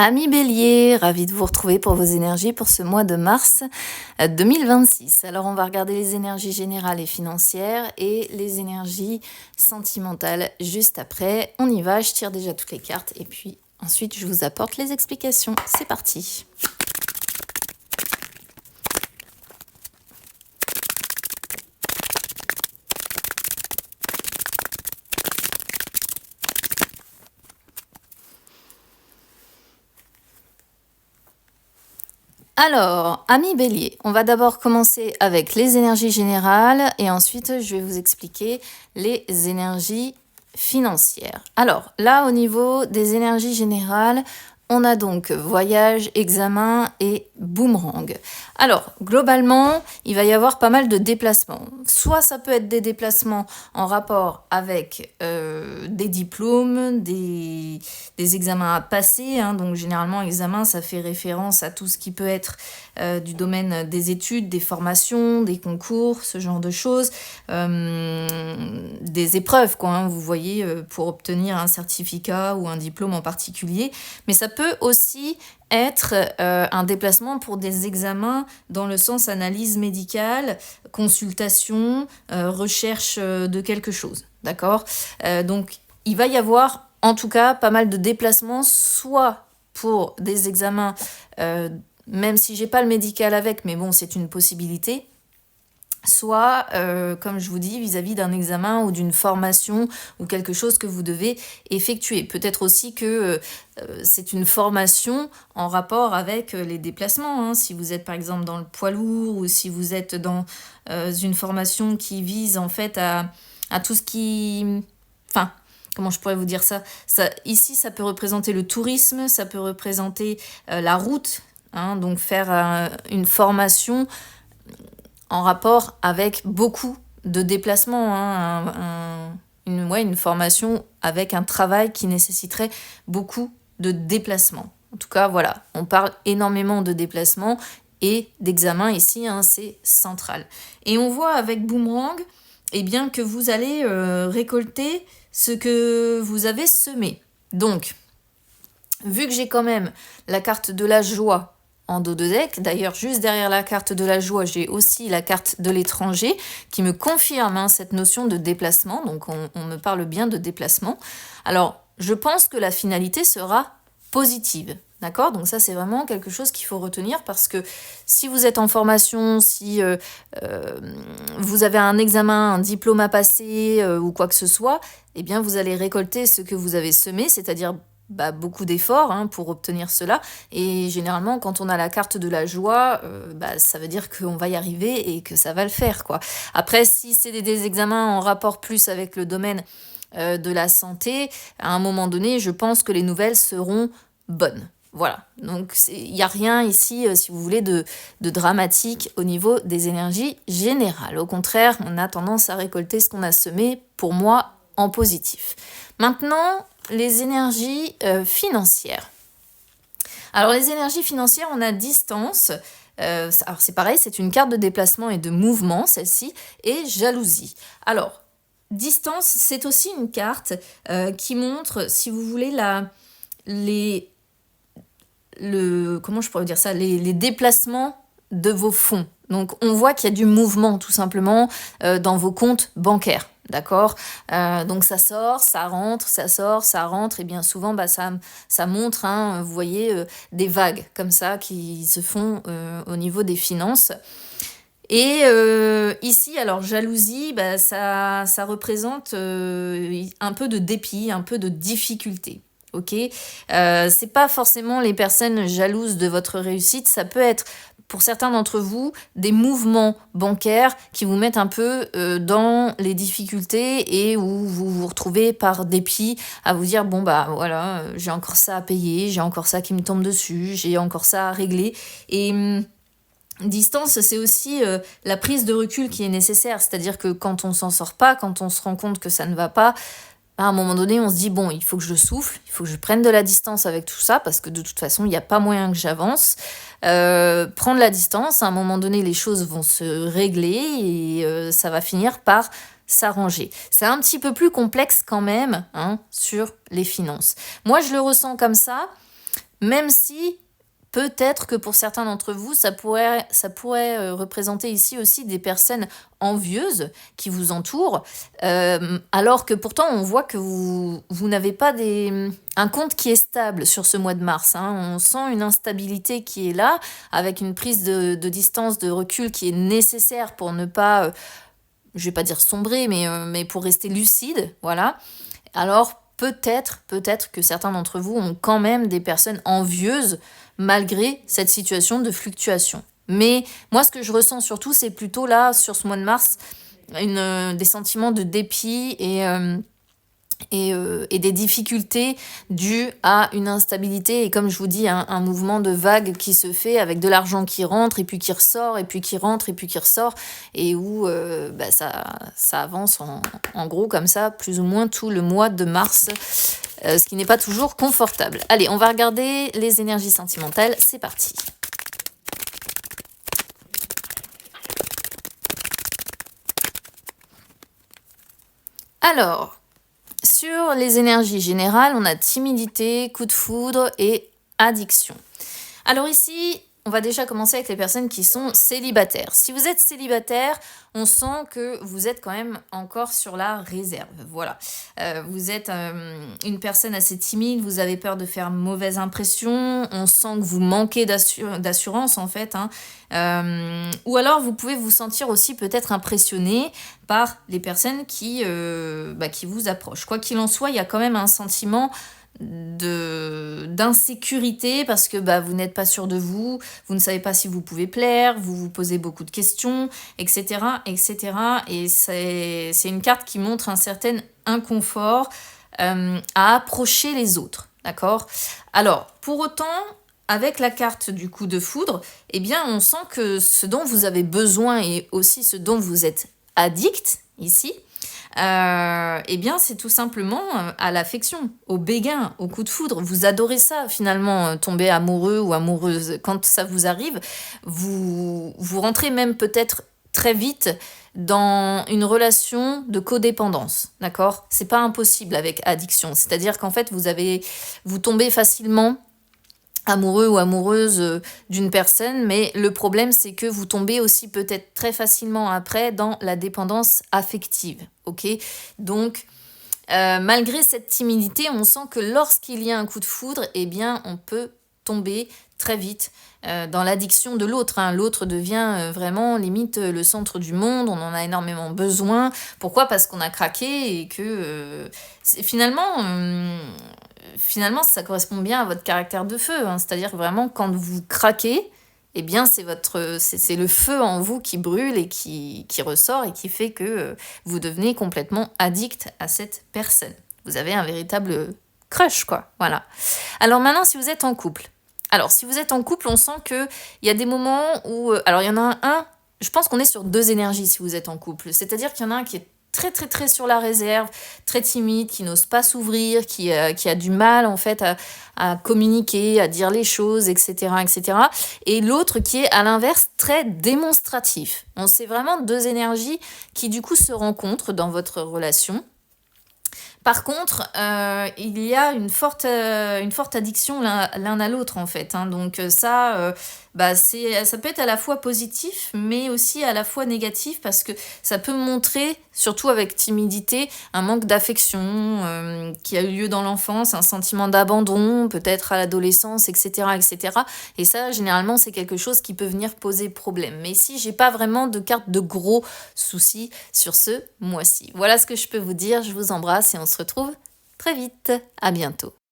Amis Bélier, ravi de vous retrouver pour vos énergies pour ce mois de mars 2026. Alors on va regarder les énergies générales et financières et les énergies sentimentales juste après. On y va, je tire déjà toutes les cartes et puis ensuite je vous apporte les explications. C'est parti. Alors, amis Bélier, on va d'abord commencer avec les énergies générales et ensuite je vais vous expliquer les énergies financières. Alors, là au niveau des énergies générales, on a donc voyage, examen et boomerang. Alors, globalement, il va y avoir pas mal de déplacements. Soit ça peut être des déplacements en rapport avec des diplômes, des examens à passer. Donc, généralement, examen, ça fait référence à tout ce qui peut être du domaine des études, des formations, des concours, ce genre de choses. Des épreuves, quoi. Vous voyez, pour obtenir un certificat ou un diplôme en particulier. Mais ça peut aussi être un déplacement pour des examens dans le sens analyse médicale, consultation, recherche de quelque chose, d'accord ? Donc, il va y avoir en tout cas pas mal de déplacements, soit pour des examens, même si j'ai pas le médical avec, mais bon, c'est une possibilité, soit, comme je vous dis, vis-à-vis d'un examen ou d'une formation ou quelque chose que vous devez effectuer. Peut-être aussi que c'est une formation en rapport avec les déplacements. Si vous êtes par exemple dans le poids lourd ou si vous êtes dans une formation qui vise en fait à tout ce qui... Enfin, comment je pourrais vous dire ça, ici, ça peut représenter le tourisme, ça peut représenter la route, donc faire une formation en rapport avec beaucoup de déplacements, une formation avec un travail qui nécessiterait beaucoup de déplacements. En tout cas, voilà, on parle énormément de déplacements et d'examens ici, c'est central. Et on voit avec Boomerang, que vous allez récolter ce que vous avez semé. Donc, vu que j'ai quand même la carte de la joie en dos de deck. D'ailleurs, juste derrière la carte de la joie, j'ai aussi la carte de l'étranger qui me confirme cette notion de déplacement. Donc, on me parle bien de déplacement. Alors, je pense que la finalité sera positive. D'accord ? Donc ça, c'est vraiment quelque chose qu'il faut retenir parce que si vous êtes en formation, si vous avez un examen, un diplôme à passer ou quoi que ce soit, vous allez récolter ce que vous avez semé, c'est-à-dire beaucoup d'efforts pour obtenir cela. Et généralement, quand on a la carte de la joie, ça veut dire qu'on va y arriver et que ça va le faire, quoi. Après, si c'est des examens en rapport plus avec le domaine de la santé, à un moment donné, je pense que les nouvelles seront bonnes. Voilà, donc il n'y a rien ici, si vous voulez, de dramatique au niveau des énergies générales. Au contraire, on a tendance à récolter ce qu'on a semé, pour moi, en positif. Maintenant, les énergies financières. Alors, les énergies financières, on a distance. Alors, c'est pareil, c'est une carte de déplacement et de mouvement, celle-ci, et jalousie. Alors, distance, c'est aussi une carte qui montre, si vous voulez, comment je pourrais dire ça, les déplacements de vos fonds. Donc, on voit qu'il y a du mouvement, tout simplement, dans vos comptes bancaires. D'accord ? Donc, ça sort, ça rentre, ça sort, ça rentre. Et bien souvent, ça montre, vous voyez, des vagues comme ça qui se font au niveau des finances. Et ici, alors, jalousie, ça représente un peu de dépit, un peu de difficulté. Ok, c'est pas forcément les personnes jalouses de votre réussite, ça peut être pour certains d'entre vous des mouvements bancaires qui vous mettent un peu dans les difficultés et où vous vous retrouvez par dépit à vous dire voilà, j'ai encore ça à payer, j'ai encore ça qui me tombe dessus, j'ai encore ça à régler. Et distance, c'est aussi la prise de recul qui est nécessaire, c'est-à-dire que quand on s'en sort pas, quand on se rend compte que ça ne va pas, à un moment donné, on se dit, il faut que je souffle, il faut que je prenne de la distance avec tout ça, parce que de toute façon, il n'y a pas moyen que j'avance. Prendre la distance, à un moment donné, les choses vont se régler et ça va finir par s'arranger. C'est un petit peu plus complexe quand même sur les finances. Moi, je le ressens comme ça. même si peut-être que pour certains d'entre vous, ça pourrait représenter ici aussi des personnes envieuses qui vous entourent, alors que pourtant on voit que vous n'avez pas un compte qui est stable sur ce mois de mars, hein. On sent une instabilité qui est là, avec une prise de distance, de recul qui est nécessaire pour ne pas, je vais pas dire sombrer, mais pour rester lucide, voilà. Alors peut-être que certains d'entre vous ont quand même des personnes envieuses malgré cette situation de fluctuation. Mais moi, ce que je ressens surtout, c'est plutôt là, sur ce mois de mars, des sentiments de dépit et des difficultés dues à une instabilité et comme je vous dis, un mouvement de vague qui se fait avec de l'argent qui rentre et puis qui ressort et puis qui rentre et puis qui ressort et où ça avance en gros comme ça, plus ou moins tout le mois de mars, ce qui n'est pas toujours confortable. Allez, on va regarder les énergies sentimentales, c'est parti. Alors, sur les énergies générales, on a timidité, coup de foudre et addiction. Alors ici, on va déjà commencer avec les personnes qui sont célibataires. Si vous êtes célibataire, on sent que vous êtes quand même encore sur la réserve. Voilà. Vous êtes une personne assez timide, vous avez peur de faire mauvaise impression, on sent que vous manquez d'assurance en fait, hein. Ou alors vous pouvez vous sentir aussi peut-être impressionné par les personnes qui vous approchent. Quoi qu'il en soit, il y a quand même un sentiment d'insécurité parce que vous n'êtes pas sûr de vous, vous ne savez pas si vous pouvez plaire, vous vous posez beaucoup de questions, etc. etc. Et c'est une carte qui montre un certain inconfort à approcher les autres, d'accord? Alors, pour autant, avec la carte du coup de foudre, eh bien, on sent que ce dont vous avez besoin et aussi ce dont vous êtes addict ici, eh bien, c'est tout simplement à l'affection, au béguin, au coup de foudre. Vous adorez ça, finalement, tomber amoureux ou amoureuse. Quand ça vous arrive, vous rentrez même peut-être très vite dans une relation de codépendance, d'accord? C'est pas impossible avec addiction. C'est-à-dire qu'en fait, vous tombez facilement amoureux ou amoureuse d'une personne, mais le problème c'est que vous tombez aussi peut-être très facilement après dans la dépendance affective, ok? Donc, malgré cette timidité, on sent que lorsqu'il y a un coup de foudre, eh bien, on peut tomber très vite dans l'addiction de l'autre, hein. L'autre devient vraiment limite le centre du monde, on en a énormément besoin. Pourquoi? Parce qu'on a craqué et que finalement, ça correspond bien à votre caractère de feu, hein. C'est-à-dire que vraiment, quand vous craquez, eh bien, c'est le feu en vous qui brûle et qui ressort et qui fait que vous devenez complètement addict à cette personne. Vous avez un véritable crush, quoi. Voilà. Alors maintenant, si vous êtes en couple. Alors, si vous êtes en couple, on sent qu'il y a des moments où... alors, il y en a un, je pense qu'on est sur deux énergies si vous êtes en couple. C'est-à-dire qu'il y en a un qui est très très très sur la réserve, très timide, qui n'ose pas s'ouvrir, qui a du mal en fait à communiquer, à dire les choses, etc. etc. Et l'autre qui est à l'inverse très démonstratif. On sait vraiment deux énergies qui du coup se rencontrent dans votre relation. Par contre, il y a une forte addiction l'un à l'autre en fait, hein. Donc ça peut être à la fois positif, mais aussi à la fois négatif parce que ça peut montrer, surtout avec timidité, un manque d'affection qui a eu lieu dans l'enfance, un sentiment d'abandon, peut-être à l'adolescence, etc., etc. Et ça, généralement, c'est quelque chose qui peut venir poser problème. Mais ici, j'ai pas vraiment de carte de gros soucis sur ce mois-ci. Voilà ce que je peux vous dire. Je vous embrasse et on se retrouve très vite. À bientôt.